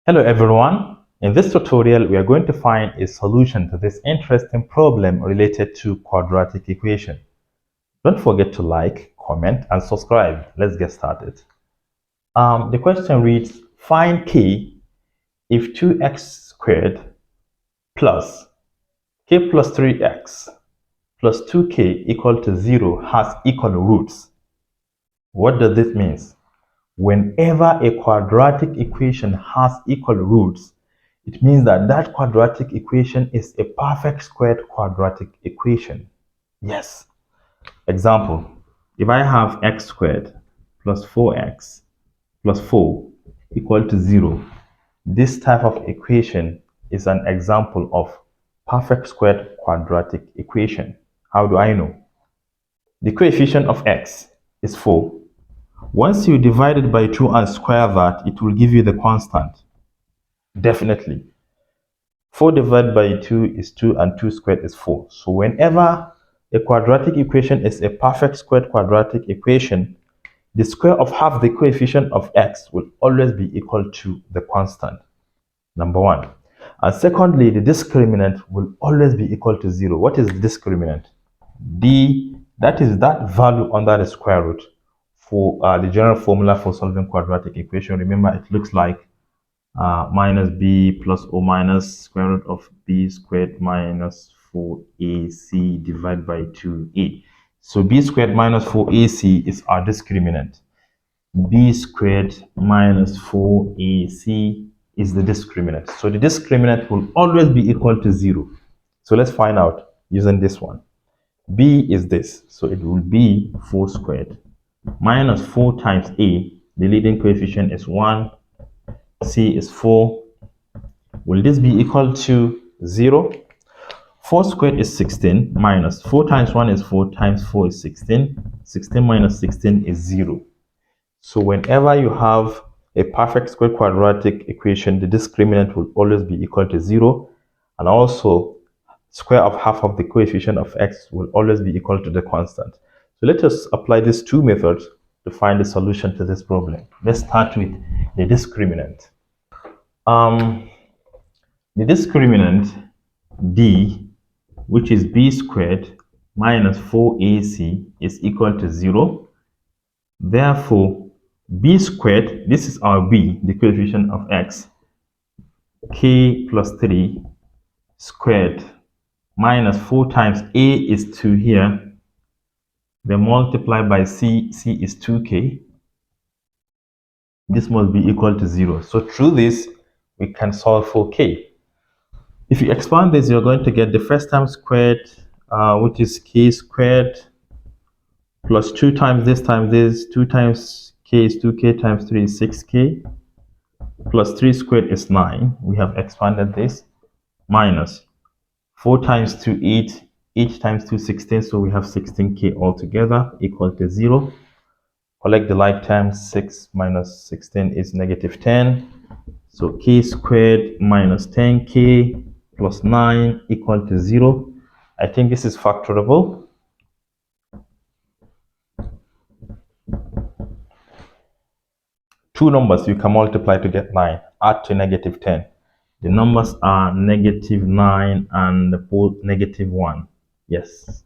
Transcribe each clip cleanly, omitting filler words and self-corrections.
Hello everyone. In this tutorial, we are going to find a solution to this interesting problem related to quadratic equation. Don't forget to like, comment, and subscribe. Let's get started. The question reads, find k if 2x squared plus k plus 3x plus 2k equal to 0 has equal roots. What does this mean? Whenever a quadratic equation has equal roots, it means that that quadratic equation is a perfect squared quadratic equation. Yes. Example, if I have x squared plus 4x plus 4 equal to 0, this type of equation is an example of perfect squared quadratic equation. How do I know? The coefficient of x is 4. Once you divide it by 2 and square that, it will give you the constant. Definitely. 4 divided by 2 is 2 and 2 squared is 4. So whenever a quadratic equation is a perfect squared quadratic equation, the square of half the coefficient of x will always be equal to the constant. Number one. And secondly, the discriminant will always be equal to 0. What is the discriminant? That is that value under the square root. For the general formula for solving quadratic equation, remember it looks like minus b plus or minus square root of b squared minus 4ac divided by 2a. So b squared minus 4ac is our discriminant. B squared minus 4ac is the discriminant. So the discriminant will always be equal to 0. So let's find out using this one. B is this, so it will be 4 squared minus 4 times a, the leading coefficient is 1, c is 4. Will this be equal to 0? 4 squared is 16 minus 4 times 1 is 4 times 4 is 16. 16 minus 16 is 0. So whenever you have a perfect square quadratic equation, the discriminant will always be equal to 0. And also, square of half of the coefficient of x will always be equal to the constant. So let us apply these two methods to find the solution to this problem. Let's start with the discriminant. The discriminant d, which is b squared minus 4ac, is equal to 0. Therefore, b squared, this is our b, the coefficient of x, k plus 3 squared minus 4 times a is 2 here, then multiply by c is 2k. This must be equal to 0. So through this, we can solve for k. If you expand this, you're going to get the first term squared, which is k squared, plus 2 times this times this, 2 times k is 2k times 3 is 6k, plus 3 squared is 9. We have expanded this, minus 4 times 2, 8, 8 times 2, 16, so we have 16k altogether, equal to 0. Collect the like terms, 6 minus 16 is negative 10. So k squared minus 10k plus 9 equal to 0. I think this is factorable. Two numbers you can multiply to get 9. Add to negative 10. The numbers are negative 9 and negative 1. Yes.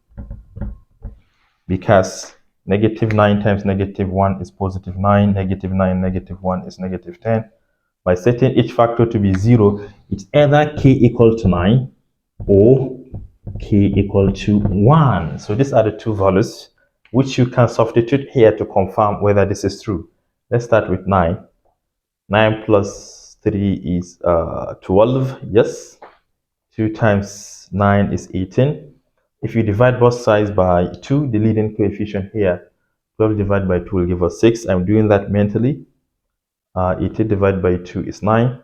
Because negative 9 times negative 1 is positive 9. Negative 9, negative 1 is negative 10. By setting each factor to be 0, it's either k equal to 9 or k equal to 1. So these are the two values which you can substitute here to confirm whether this is true. Let's start with 9. 9 plus 3 is 12. Yes. 2 times 9 is 18. If you divide both sides by 2, the leading coefficient here, 12 divided by 2 will give us 6. I'm doing that mentally. 18 divided by 2 is 9.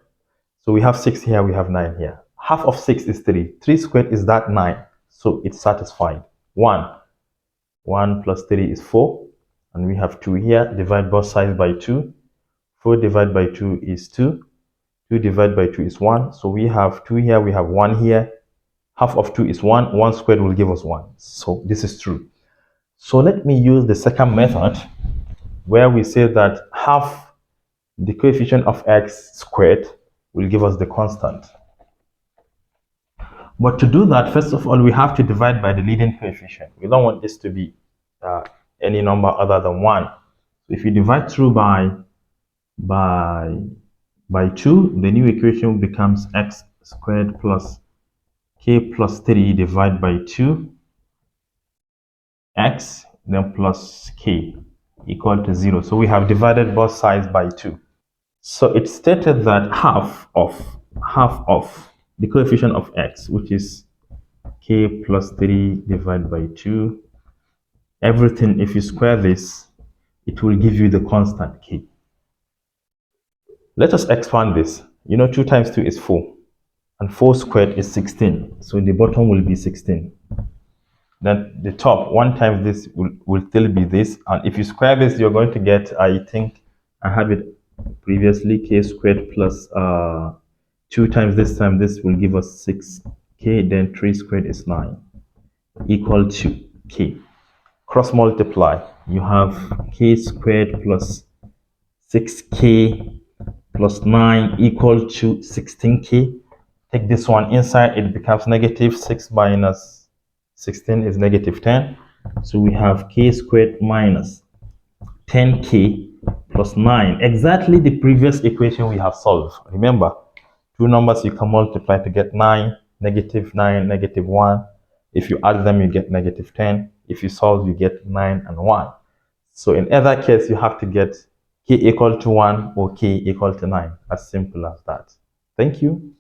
So we have 6 here, we have 9 here. Half of 6 is 3. 3 squared is that 9. So it's satisfied. 1. 1 plus 3 is 4. And we have 2 here. Divide both sides by 2. 4 divided by 2 is 2. 2 divided by 2 is 1. So we have 2 here, we have 1 here. Half of 2 is 1. 1 squared will give us 1. So this is true. So let me use the second method where we say that half the coefficient of x squared will give us the constant. But to do that, first of all, we have to divide by the leading coefficient. We don't want this to be any number other than 1. So if you divide through by 2, the new equation becomes x squared plus k plus 3 divided by 2 x then plus k equal to 0. So we have divided both sides by 2. So it's stated that half of the coefficient of x, which is k plus 3 divided by 2, everything, if you square this, it will give you the constant k. Let us expand this. 2 times 2 is 4, and 4 squared is 16. So the bottom will be 16. Then the top, 1 times this will still be this. And if you square this, you're going to get, I think I have it previously, k squared plus 2 times this time, this will give us 6k. Then 3 squared is 9, equal to k. Cross multiply, you have k squared plus 6k plus 9 equal to 16k. Take this one inside, it becomes negative. 6 minus 16 is negative 10. So we have k squared minus 10k plus 9. Exactly the previous equation we have solved. Remember, two numbers you can multiply to get 9, negative 9, negative 1. If you add them, you get negative 10. If you solve, you get 9 and 1. So in either case, you have to get k equal to 1 or k equal to 9. As simple as that. Thank you.